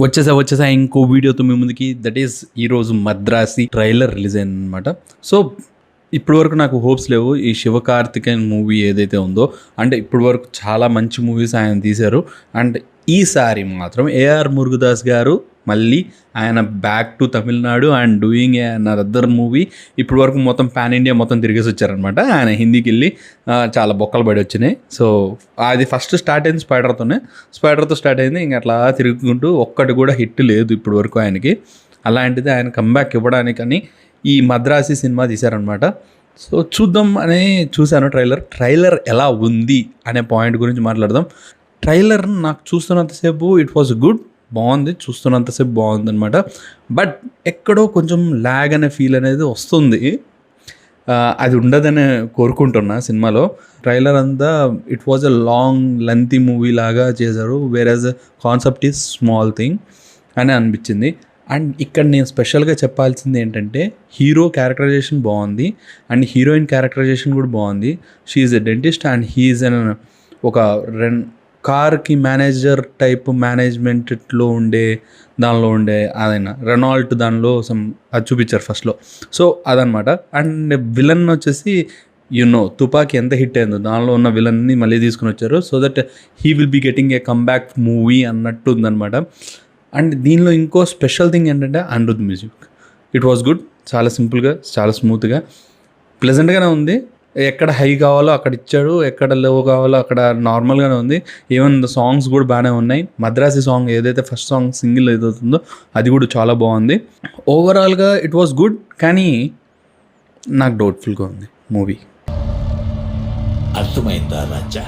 వచ్చేసా ఇంకో వీడియోతో మీ ముందుకి. దట్ ఈస్ ఈరోజు మద్రాసి ట్రైలర్ రిలీజ్ అయింది అనమాట. సో ఇప్పటి వరకు నాకు హోప్స్ లేవు ఈ శివకార్తికేయన్ మూవీ ఏదైతే ఉందో. అంటే ఇప్పటి వరకు చాలా మంచి మూవీస్ ఆయన తీశారు. అండ్ ఈసారి మాత్రం ఏఆర్ మురుగదాస్ గారు మళ్ళీ ఆయన back to Tamil Nadu and doing a other movie. ఇప్పటి వరకు మొత్తం పాన్ ఇండియా మొత్తం తిరిగేసి వచ్చారనమాట. ఆయన హిందీకి వెళ్ళి చాలా బొక్కలు పడి వచ్చినాయి. సో అది ఫస్ట్ స్టార్ట్ అయింది స్పైడర్తో స్టార్ట్ అయింది. ఇంక అట్లా తిరుగుకుంటూ ఒక్కటి కూడా హిట్ లేదు ఇప్పటి వరకు ఆయనకి. అలాంటిది ఆయన కంబ్యాక్ ఇవ్వడానికని ఈ మద్రాసి సినిమా తీశారనమాట. సో చూద్దాం అని చూశాను ట్రైలర్ ఎలా ఉంది అనే పాయింట్ గురించి మాట్లాడదాం. ట్రైలర్ నాకు చూస్తున్నంతసేపు ఇట్ వాజ్ గుడ్, బాగుంది, చూస్తున్నంతసేపు బాగుంది అనమాట. బట్ ఎక్కడో కొంచెం ల్యాగ్ అనే ఫీల్ అనేది వస్తుంది. అది ఉండదని కోరుకుంటున్నా సినిమాలో. ట్రైలర్ అంతా it was a long lengthy movie లాగా చేశారు. Average concept is small thing అని అనిపించింది. అండ్ ఇక్కడ నేను స్పెషల్గా చెప్పాల్సింది ఏంటంటే హీరో క్యారెక్టరైజేషన్ బాగుంది అండ్ హీరోయిన్ క్యారెక్టరైజేషన్ కూడా బాగుంది. She is a dentist and he is an ఒక కార్కి మేనేజర్ టైప్ మేనేజ్మెంట్లో దానిలో ఉండే అదైనా రెనాల్ట్ దానిలో అది చూపించారు ఫస్ట్లో. సో అదనమాట. అండ్ విలన్ వచ్చేసి తుపాకీ ఎంత హిట్ అయిందో దానిలో ఉన్న విలన్ని మళ్ళీ తీసుకుని వచ్చారు. So that he will be getting a comeback movie అన్నట్టు ఉందనమాట. అండ్ దీనిలో ఇంకో స్పెషల్ థింగ్ ఏంటంటే Anirudh music. It was good, చాలా సింపుల్గా, చాలా స్మూత్గా, ప్లెజెంట్గానే ఉంది. ఎక్కడ హై కావాలో అక్కడ ఇచ్చాడు, ఎక్కడ లో కావాలో అక్కడ నార్మల్గానే ఉంది. ఈవెన్ సాంగ్స్ కూడా బాగానే ఉన్నాయి. మద్రాసి సాంగ్ ఏదైతే ఫస్ట్ సాంగ్ సింగిల్ ఏదవుతుందో అది కూడా చాలా బాగుంది. ఓవరాల్గా ఇట్ వాస్ గుడ్, కానీ నాకు డౌట్ఫుల్గా ఉంది మూవీ. అర్థమైందా రాజా?